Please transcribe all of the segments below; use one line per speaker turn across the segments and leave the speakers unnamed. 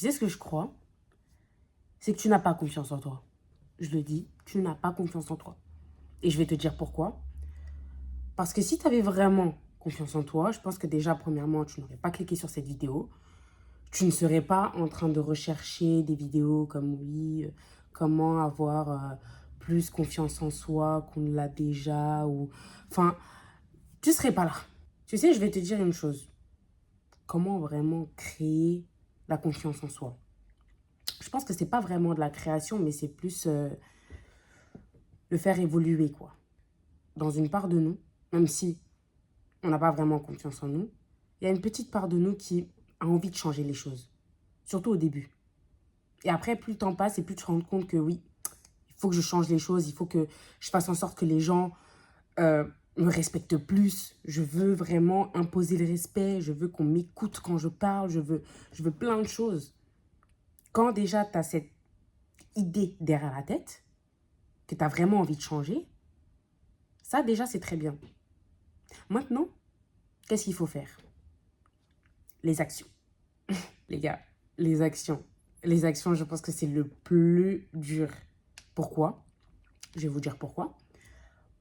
sais ce que je crois? C'est que tu n'as pas confiance en toi. Je le dis, tu n'as pas confiance en toi. Et je vais te dire pourquoi. Parce que si tu avais vraiment confiance en toi, je pense que déjà, premièrement, tu n'aurais pas cliqué sur cette vidéo. Tu ne serais pas en train de rechercher des vidéos comme oui, comment avoir plus confiance en soi qu'on l'a déjà. Ou... Enfin, tu ne serais pas là. Tu sais, je vais te dire une chose. Comment vraiment créer la confiance en soi? Je pense que c'est pas vraiment de la création, mais c'est plus le faire évoluer, quoi. Dans une part de nous, même si on n'a pas vraiment confiance en nous, il y a une petite part de nous qui a envie de changer les choses. Surtout au début. Et après, plus le temps passe et plus tu te rends compte que oui, il faut que je change les choses, il faut que je fasse en sorte que les gens me respectent plus. Je veux vraiment imposer le respect, je veux qu'on m'écoute quand je parle, je veux plein de choses. Quand déjà tu as cette idée derrière la tête, que tu as vraiment envie de changer, ça déjà c'est très bien. Maintenant, qu'est-ce qu'il faut faire? Les actions. Les gars, les actions. Les actions, je pense que c'est le plus dur. Pourquoi? Je vais vous dire pourquoi.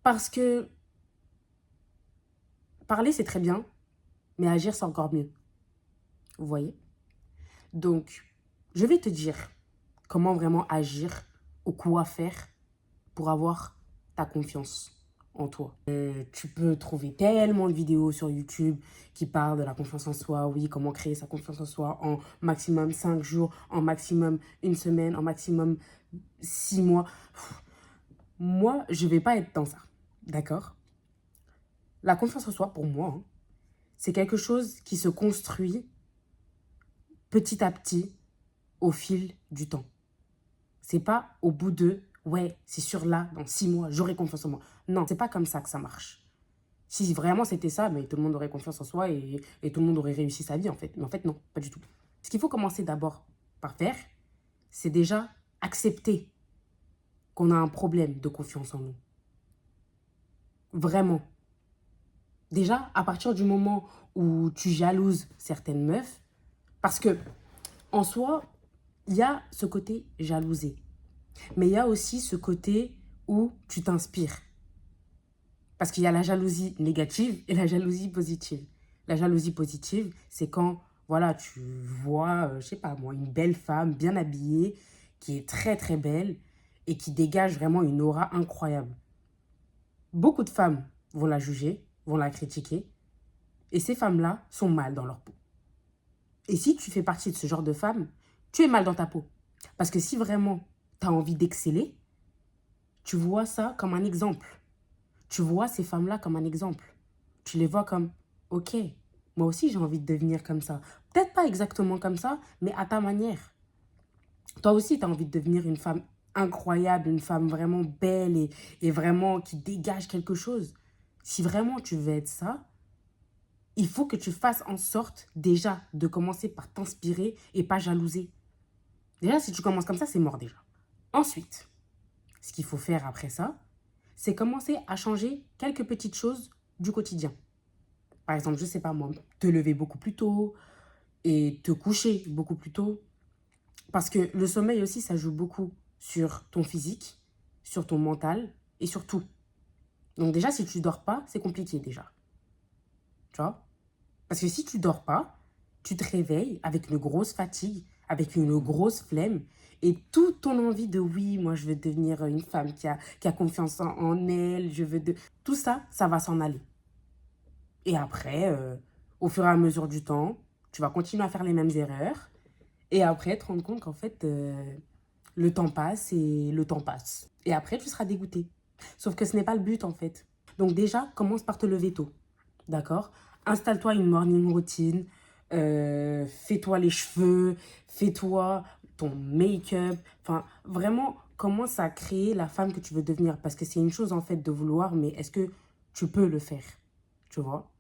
Parce que parler, c'est très bien, mais agir, c'est encore mieux. Vous voyez? Donc, je vais te dire comment vraiment agir ou quoi faire pour avoir ta confiance en toi. Tu peux trouver tellement de vidéos sur YouTube qui parlent de la confiance en soi, oui, comment créer sa confiance en soi en maximum 5 jours, en maximum une semaine, en maximum 6 mois. Moi, je ne vais pas être dans ça, d'accord? La confiance en soi, pour moi, hein, c'est quelque chose qui se construit petit à petit au fil du temps. C'est pas au bout de, ouais, c'est sûr là, dans 6 mois, j'aurai confiance en moi. Non, c'est pas comme ça que ça marche. Si vraiment c'était ça, mais tout le monde aurait confiance en soi et tout le monde aurait réussi sa vie en fait. Mais en fait, non, pas du tout. Ce qu'il faut commencer d'abord par faire, c'est déjà accepter qu'on a un problème de confiance en nous. Vraiment. Déjà, à partir du moment où tu jalouses certaines meufs, parce que en soi, il y a ce côté jalousé. Mais il y a aussi ce côté où tu t'inspires. Parce qu'il y a la jalousie négative et la jalousie positive. La jalousie positive, c'est quand voilà, tu vois, je sais pas moi, une belle femme bien habillée, qui est très très belle et qui dégage vraiment une aura incroyable. Beaucoup de femmes vont la juger, vont la critiquer, et ces femmes-là sont mal dans leur peau. Et si tu fais partie de ce genre de femme, tu es mal dans ta peau. Parce que si vraiment tu as envie d'exceller, tu vois ça comme un exemple. Tu vois ces femmes-là comme un exemple. Tu les vois comme, ok, moi aussi j'ai envie de devenir comme ça. Peut-être pas exactement comme ça, mais à ta manière. Toi aussi, tu as envie de devenir une femme incroyable, une femme vraiment belle et vraiment qui dégage quelque chose. Si vraiment tu veux être ça, il faut que tu fasses en sorte déjà de commencer par t'inspirer et pas jalouser. Déjà, si tu commences comme ça, c'est mort déjà. Ensuite, ce qu'il faut faire après ça, c'est commencer à changer quelques petites choses du quotidien. Par exemple, je ne sais pas moi, te lever beaucoup plus tôt et te coucher beaucoup plus tôt. Parce que le sommeil aussi, ça joue beaucoup sur ton physique, sur ton mental et sur tout. Donc déjà, si tu ne dors pas, c'est compliqué déjà. Tu vois? Parce que si tu ne dors pas, tu te réveilles avec une grosse fatigue, avec une grosse flemme et toute ton envie de oui, moi je veux devenir une femme qui a confiance en elle, je veux de... Tout ça, ça va s'en aller. Et après, au fur et à mesure du temps, tu vas continuer à faire les mêmes erreurs. Et après, te rendre compte qu'en fait, le temps passe et le temps passe. Et après, tu seras dégoûté. Sauf que ce n'est pas le but, en fait. Donc déjà, commence par te lever tôt. D'accord? Installe-toi une morning routine. Fais-toi les cheveux. Fais-toi ton make-up. Enfin, vraiment, commence à créer la femme que tu veux devenir. Parce que c'est une chose, en fait, de vouloir, mais est-ce que tu peux le faire? Tu vois?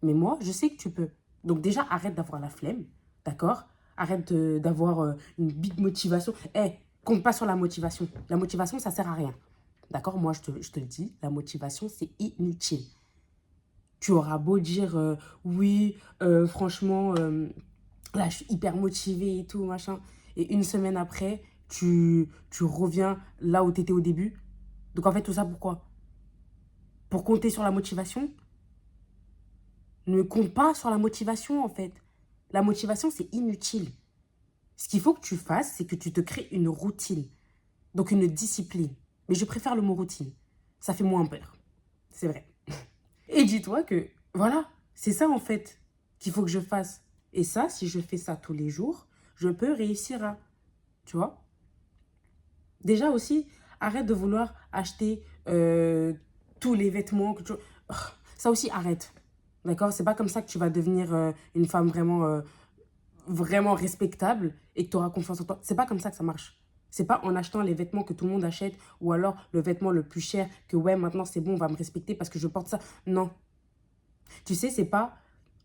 Mais moi, je sais que tu peux. Donc déjà, arrête d'avoir la flemme, d'accord? Arrête d'avoir une big motivation. Eh, compte pas sur la motivation. La motivation, ça sert à rien. D'accord? Moi, je te le dis, la motivation, c'est inutile. Tu auras beau dire, oui, franchement, Là, je suis hyper motivée et tout, machin. Et une semaine après, tu reviens là où tu étais au début. Donc en fait, tout ça, pourquoi? Pour compter sur la motivation? Ne compte pas sur la motivation, en fait. La motivation, c'est inutile. Ce qu'il faut que tu fasses, c'est que tu te crées une routine. Donc une discipline. Mais je préfère le mot routine. Ça fait moins peur. C'est vrai. Et dis-toi que, voilà, c'est ça en fait qu'il faut que je fasse. Et ça, si je fais ça tous les jours, je peux réussir à, tu vois. Déjà aussi, arrête de vouloir acheter tous les vêtements que tu... Oh, ça aussi, arrête. D'accord? C'est pas comme ça que tu vas devenir une femme vraiment respectable et que tu auras confiance en toi. C'est pas comme ça que ça marche. C'est pas en achetant les vêtements que tout le monde achète ou alors le vêtement le plus cher que ouais, maintenant c'est bon, on va me respecter parce que je porte ça. Non. Tu sais, c'est pas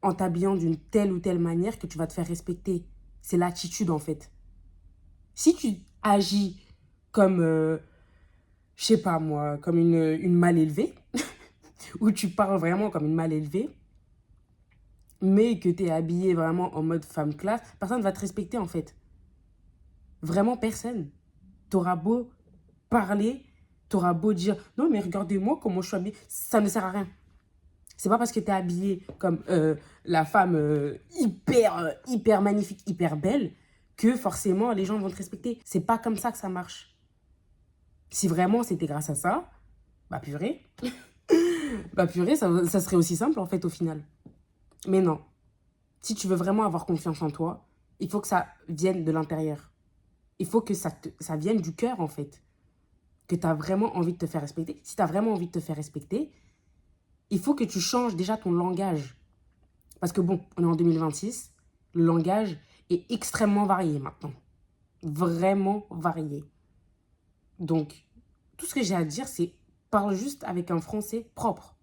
en t'habillant d'une telle ou telle manière que tu vas te faire respecter. C'est l'attitude en fait. Si tu agis comme, je sais pas moi, comme une mal élevée, ou tu parles vraiment comme une mal élevée, mais que tu es habillée vraiment en mode femme classe, personne ne va te respecter en fait. Vraiment personne. T'auras beau parler, t'auras beau dire non mais regardez-moi comment je suis habillée, ça ne sert à rien. C'est pas parce que t'es habillée comme la femme hyper magnifique, hyper belle que forcément les gens vont te respecter. C'est pas comme ça que ça marche. Si vraiment c'était grâce à ça, bah purée, ça serait aussi simple en fait au final. Mais non, si tu veux vraiment avoir confiance en toi, il faut que ça vienne de l'intérieur. Il faut que ça vienne du cœur en fait. Que tu as vraiment envie de te faire respecter. Si tu as vraiment envie de te faire respecter, il faut que tu changes déjà ton langage. Parce que bon, on est en 2026, le langage est extrêmement varié maintenant. Vraiment varié. Donc, tout ce que j'ai à dire, c'est parle juste avec un français propre.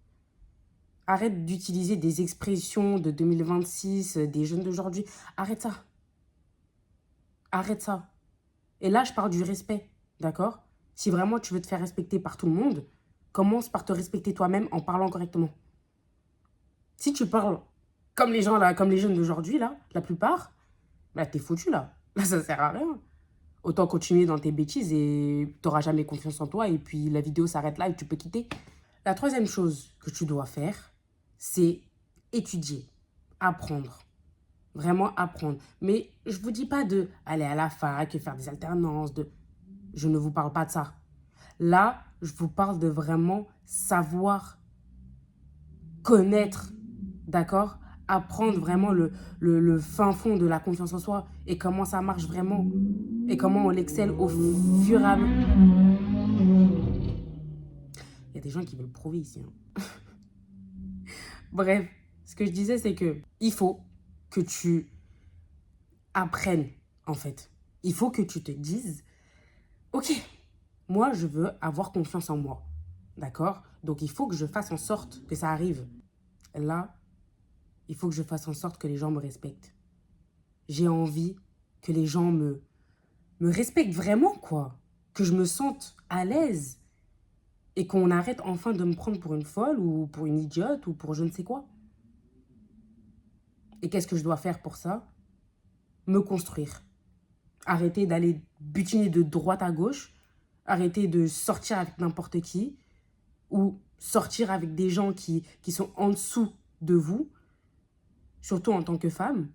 Arrête d'utiliser des expressions de 2026, des jeunes d'aujourd'hui. Arrête ça. Arrête ça. Et là, je parle du respect, d'accord? Si vraiment tu veux te faire respecter par tout le monde, commence par te respecter toi-même en parlant correctement. Si tu parles comme les gens là, comme les jeunes d'aujourd'hui là, la plupart, bah t'es foutu là. Là, ça sert à rien. Autant continuer dans tes bêtises et t'auras jamais confiance en toi et puis la vidéo s'arrête là et tu peux quitter. La troisième chose que tu dois faire, c'est étudier, apprendre. Vraiment apprendre. Mais je vous dis pas de aller à la fac et faire des alternances. Je ne vous parle pas de ça. Là, je vous parle de vraiment savoir connaître, d'accord? Apprendre vraiment le fin fond de la confiance en soi et comment ça marche vraiment et comment on l'excelle au fur et à mesure. Il y a des gens qui veulent prouver ici, hein. Bref, ce que je disais, c'est que il faut que tu apprennes, en fait. Il faut que tu te dises, ok, moi, je veux avoir confiance en moi, d'accord? Donc, il faut que je fasse en sorte que ça arrive. Là, il faut que je fasse en sorte que les gens me respectent. J'ai envie que les gens me respectent vraiment, quoi. Que je me sente à l'aise. Et qu'on arrête enfin de me prendre pour une folle ou pour une idiote ou pour je ne sais quoi. Et qu'est-ce que je dois faire pour ça? Me construire. Arrêter d'aller butiner de droite à gauche. Arrêter de sortir avec n'importe qui. Ou sortir avec des gens qui sont en dessous de vous. Surtout en tant que femme.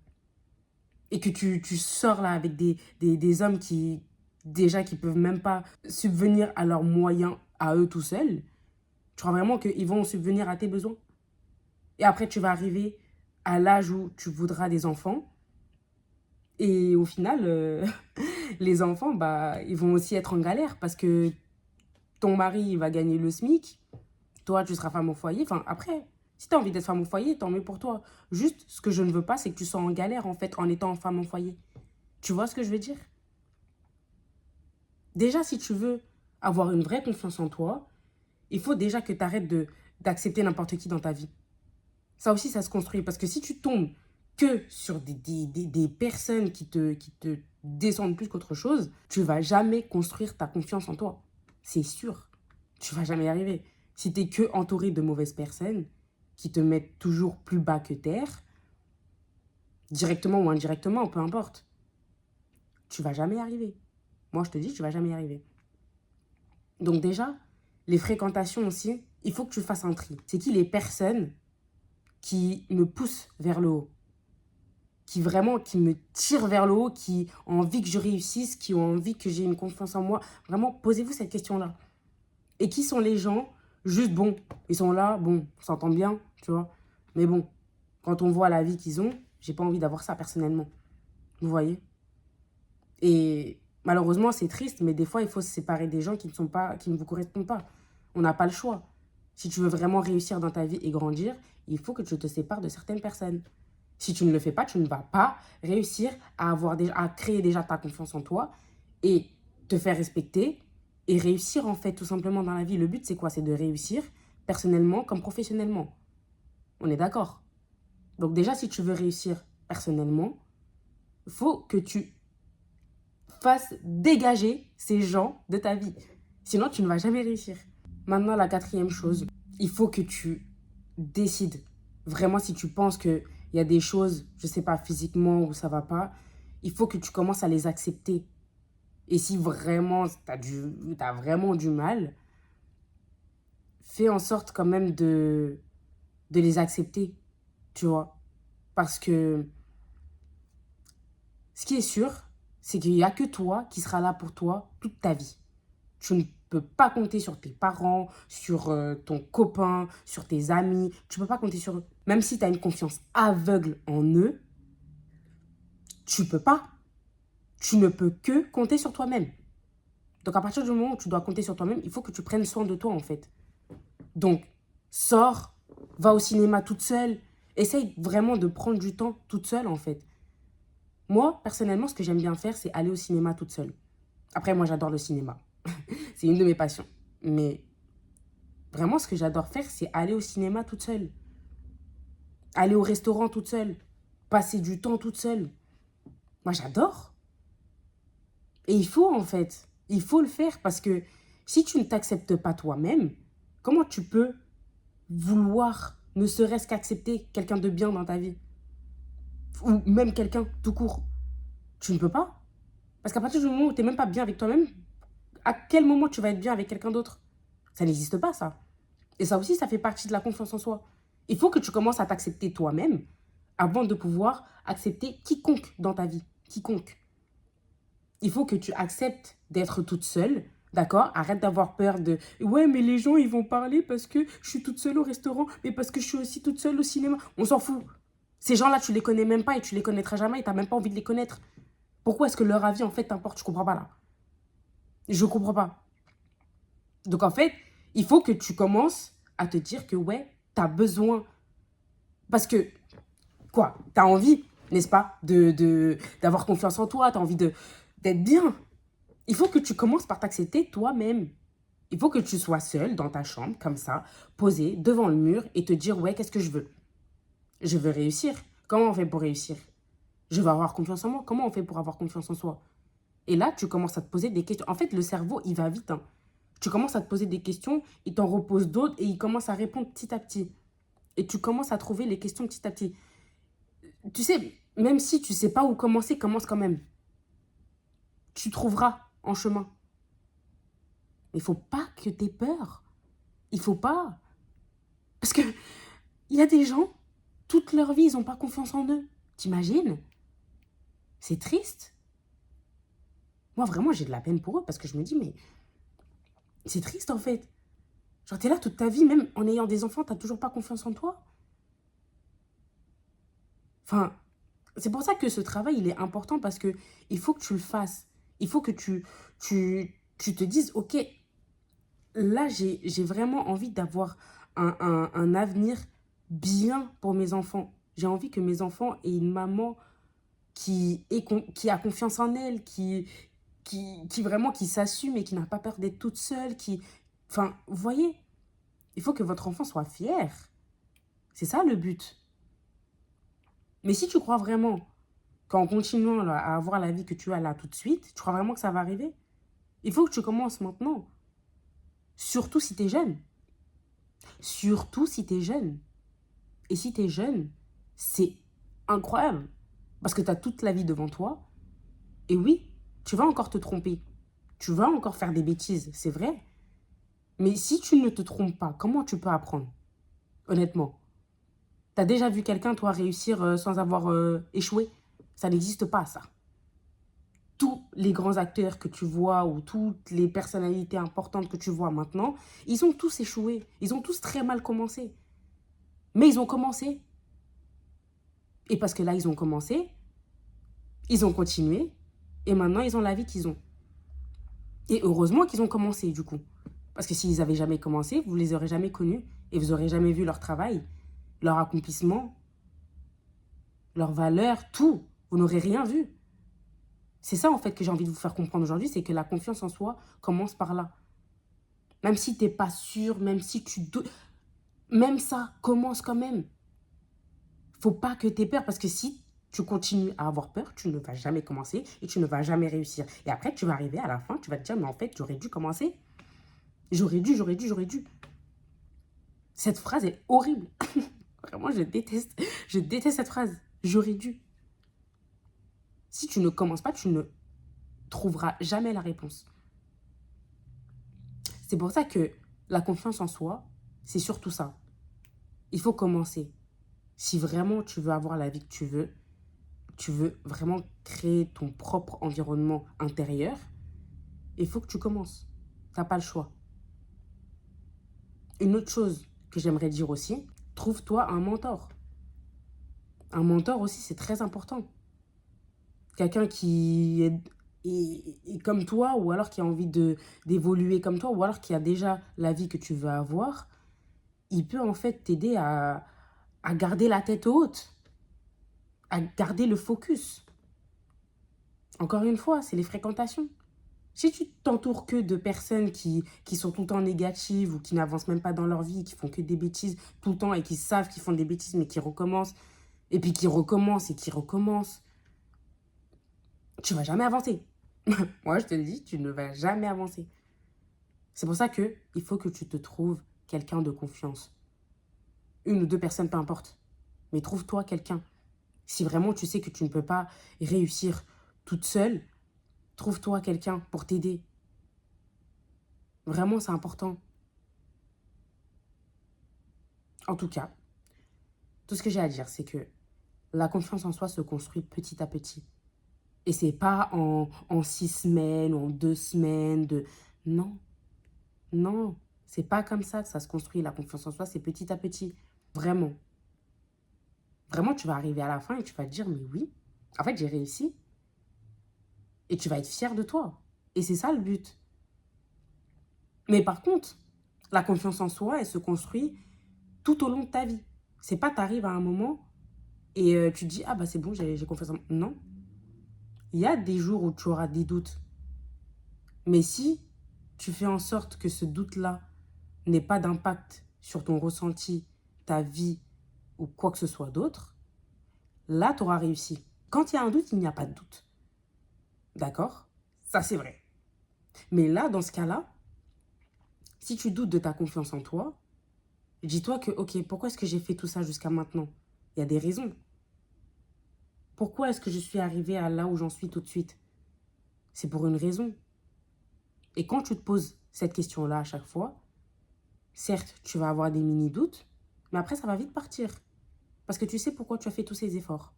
Et que tu sors là avec des hommes déjà, qui peuvent même pas subvenir à leurs moyens à eux tout seuls. Tu crois vraiment qu'ils vont subvenir à tes besoins? Et après, tu vas arriver à l'âge où tu voudras des enfants. Et au final, les enfants, bah, ils vont aussi être en galère parce que ton mari, il va gagner le SMIC. Toi, tu seras femme au foyer. Enfin, après, si tu as envie d'être femme au foyer, tant mieux pour toi. Juste, ce que je ne veux pas, c'est que tu sois en galère, en fait, en étant femme au foyer. Tu vois ce que je veux dire? Déjà, si tu veux avoir une vraie confiance en toi, il faut déjà que tu arrêtes d'accepter n'importe qui dans ta vie. Ça aussi, ça se construit. Parce que si tu tombes que sur des personnes qui te descendent plus qu'autre chose, tu vas jamais construire ta confiance en toi. C'est sûr. Tu vas jamais y arriver. Si tu es que entouré de mauvaises personnes qui te mettent toujours plus bas que terre, directement ou indirectement, peu importe, tu vas jamais y arriver. Moi, je te dis, tu vas jamais y arriver. Donc déjà, les fréquentations aussi, il faut que tu fasses un tri. C'est qui les personnes qui me poussent vers le haut, qui me tirent vers le haut, qui ont envie que je réussisse, qui ont envie que j'ai une confiance en moi. Vraiment, posez-vous cette question-là. Et qui sont les gens, juste bon, ils sont là, bon, on s'entend bien, tu vois. Mais bon, quand on voit la vie qu'ils ont, j'ai pas envie d'avoir ça personnellement. Vous voyez? Et malheureusement, c'est triste, mais des fois, il faut se séparer des gens qui ne vous correspondent pas. On n'a pas le choix. Si tu veux vraiment réussir dans ta vie et grandir, il faut que tu te sépares de certaines personnes. Si tu ne le fais pas, tu ne vas pas réussir à créer déjà ta confiance en toi et te faire respecter et réussir en fait tout simplement dans la vie. Le but, c'est quoi? C'est de réussir personnellement comme professionnellement. On est d'accord? Donc déjà, si tu veux réussir personnellement, il faut que tu fasses dégager ces gens de ta vie. Sinon, tu ne vas jamais réussir. Maintenant, la quatrième chose, il faut que tu décides. Vraiment, si tu penses qu'il y a des choses, je ne sais pas, physiquement où ça ne va pas, il faut que tu commences à les accepter. Et si vraiment tu as vraiment du mal, fais en sorte quand même de les accepter, tu vois. Parce que ce qui est sûr, c'est qu'il n'y a que toi qui sera là pour toi toute ta vie. Tu ne peux pas compter sur tes parents, sur ton copain, sur tes amis. Tu ne peux pas compter sur eux. Même si tu as une confiance aveugle en eux, tu peux pas. Tu ne peux que compter sur toi-même. Donc à partir du moment où tu dois compter sur toi-même, il faut que tu prennes soin de toi en fait. Donc, sors, va au cinéma toute seule. Essaye vraiment de prendre du temps toute seule en fait. Moi, personnellement, ce que j'aime bien faire, c'est aller au cinéma toute seule. Après, moi, j'adore le cinéma. C'est une de mes passions. Mais vraiment, ce que j'adore faire, c'est aller au cinéma toute seule. Aller au restaurant toute seule. Passer du temps toute seule. Moi, j'adore. Et il faut, en fait. Il faut le faire parce que si tu ne t'acceptes pas toi-même, comment tu peux vouloir ne serait-ce qu'accepter quelqu'un de bien dans ta vie? Ou même quelqu'un tout court. Tu ne peux pas. Parce qu'à partir du moment où tu n'es même pas bien avec toi-même, à quel moment tu vas être bien avec quelqu'un d'autre? Ça n'existe pas, ça. Et ça aussi, ça fait partie de la confiance en soi. Il faut que tu commences à t'accepter toi-même avant de pouvoir accepter quiconque dans ta vie. Quiconque. Il faut que tu acceptes d'être toute seule, d'accord? Arrête d'avoir peur de... Ouais, mais les gens, ils vont parler parce que je suis toute seule au restaurant, mais parce que je suis aussi toute seule au cinéma. On s'en fout. Ces gens-là, tu les connais même pas et tu les connaîtras jamais et tu n'as même pas envie de les connaître. Pourquoi est-ce que leur avis, en fait, t'importe? Je comprends pas, là. Je comprends pas. Donc, en fait, il faut que tu commences à te dire que, ouais, tu as besoin. Parce que, quoi, tu as envie, n'est-ce pas, d'avoir confiance en toi, tu as envie d'être bien. Il faut que tu commences par t'accepter toi-même. Il faut que tu sois seule dans ta chambre, comme ça, posée devant le mur et te dire, ouais, qu'est-ce que je veux? Je veux réussir. Comment on fait pour réussir? Je veux avoir confiance en moi. Comment on fait pour avoir confiance en soi? Et là, tu commences à te poser des questions. En fait, le cerveau, il va vite, hein. Tu commences à te poser des questions, il t'en repose d'autres et il commence à répondre petit à petit. Et tu commences à trouver les questions petit à petit. Tu sais, même si tu ne sais pas où commencer, commence quand même. Tu trouveras en chemin. Mais il ne faut pas que tu aies peur. Il ne faut pas. Parce que il y a des gens, toute leur vie, ils n'ont pas confiance en eux. T'imagines? C'est triste. Moi, vraiment, j'ai de la peine pour eux parce que je me dis, mais c'est triste en fait. Genre, t'es là toute ta vie, même en ayant des enfants, t'as toujours pas confiance en toi. Enfin, c'est pour ça que ce travail, il est important parce que il faut que tu le fasses. Il faut que tu te dises, ok, là, j'ai vraiment envie d'avoir un avenir bien pour mes enfants. J'ai envie que mes enfants aient une maman qui a confiance en elle, qui s'assume et qui n'a pas peur d'être toute seule, Enfin, vous voyez, il faut que votre enfant soit fier. C'est ça le but. Mais si tu crois vraiment qu'en continuant là, à avoir la vie que tu as là tout de suite, tu crois vraiment que ça va arriver? Il faut que tu commences maintenant. Surtout si tu es jeune. Surtout si tu es jeune. Et si tu es jeune, c'est incroyable. Parce que tu as toute la vie devant toi. Et oui, tu vas encore te tromper. Tu vas encore faire des bêtises, c'est vrai. Mais si tu ne te trompes pas, comment tu peux apprendre? Honnêtement. T'as déjà vu quelqu'un, toi, réussir sans avoir échoué? Ça n'existe pas, ça. Tous les grands acteurs que tu vois ou toutes les personnalités importantes que tu vois maintenant, ils ont tous échoué. Ils ont tous très mal commencé. Mais ils ont commencé. Et parce que là, ils ont commencé, ils ont continué. Et maintenant, ils ont la vie qu'ils ont. Et heureusement qu'ils ont commencé, du coup. Parce que s'ils n'avaient jamais commencé, vous ne les aurez jamais connus. Et vous n'aurez jamais vu leur travail, leur accomplissement, leur valeur, tout. Vous n'aurez rien vu. C'est ça, en fait, que j'ai envie de vous faire comprendre aujourd'hui, c'est que la confiance en soi commence par là. Même si tu n'es pas sûr, même si tu doutes, même ça commence quand même. Faut pas que tu aies peur, parce que si tu continues à avoir peur, tu ne vas jamais commencer et tu ne vas jamais réussir. Et après, tu vas arriver à la fin, tu vas te dire, mais en fait, j'aurais dû commencer. J'aurais dû, j'aurais dû, j'aurais dû. Cette phrase est horrible. Vraiment, je déteste. Je déteste cette phrase. J'aurais dû. Si tu ne commences pas, tu ne trouveras jamais la réponse. C'est pour ça que la confiance en soi, c'est surtout ça. Il faut commencer. Si vraiment tu veux avoir la vie que tu veux vraiment créer ton propre environnement intérieur, il faut que tu commences. Tu n'as pas le choix. Une autre chose que j'aimerais dire aussi, trouve-toi un mentor. Un mentor aussi, c'est très important. Quelqu'un qui est comme toi, ou alors qui a envie d'évoluer comme toi, ou alors qui a déjà la vie que tu veux avoir, il peut en fait t'aider à garder la tête haute, à garder le focus. Encore une fois, c'est les fréquentations. Si tu t'entoures que de personnes qui sont tout le temps négatives ou qui n'avancent même pas dans leur vie, qui font que des bêtises tout le temps et qui savent qu'ils font des bêtises mais qui recommencent, et puis qui recommencent et qui recommencent, tu vas jamais avancer. Moi, je te le dis, tu ne vas jamais avancer. C'est pour ça qu'il faut que tu te trouves quelqu'un de confiance. Une ou deux personnes, peu importe. Mais trouve-toi quelqu'un. Si vraiment tu sais que tu ne peux pas réussir toute seule, trouve-toi quelqu'un pour t'aider. Vraiment, c'est important. En tout cas, tout ce que j'ai à dire, c'est que la confiance en soi se construit petit à petit. Et c'est pas en 6 semaines ou en 2 semaines. Non, non. C'est pas comme ça que ça se construit. La confiance en soi, c'est petit à petit. Vraiment. Vraiment, tu vas arriver à la fin et tu vas te dire, mais oui, en fait, j'ai réussi. Et tu vas être fier de toi. Et c'est ça le but. Mais par contre, la confiance en soi, elle se construit tout au long de ta vie. C'est pas, t'arrives à un moment et tu te dis, ah bah c'est bon, j'ai confiance en moi. Non. Il y a des jours où tu auras des doutes. Mais si tu fais en sorte que ce doute-là n'ait pas d'impact sur ton ressenti, ta vie ou quoi que ce soit d'autre, là, tu auras réussi. Quand il y a un doute, il n'y a pas de doute. D'accord? Ça, c'est vrai. Mais là, dans ce cas-là, si tu doutes de ta confiance en toi, dis-toi que, ok, pourquoi est-ce que j'ai fait tout ça jusqu'à maintenant? Il y a des raisons. Pourquoi est-ce que je suis arrivée à là où j'en suis tout de suite? C'est pour une raison. Et quand tu te poses cette question-là à chaque fois, certes, tu vas avoir des mini-doutes, mais après, ça va vite partir. Parce que tu sais pourquoi tu as fait tous ces efforts.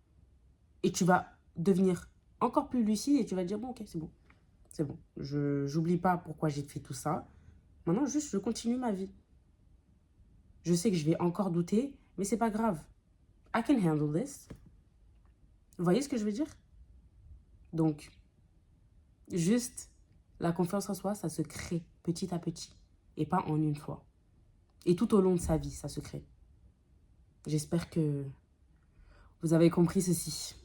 Et tu vas devenir encore plus lucide et tu vas te dire, bon, ok, c'est bon. C'est bon. J'oublie pas pourquoi j'ai fait tout ça. Maintenant, juste, je continue ma vie. Je sais que je vais encore douter, mais c'est pas grave. I can handle this. Vous voyez ce que je veux dire? Donc, juste, la confiance en soi, ça se crée petit à petit. Et pas en une fois. Et tout au long de sa vie, ça se crée. J'espère que vous avez compris ceci.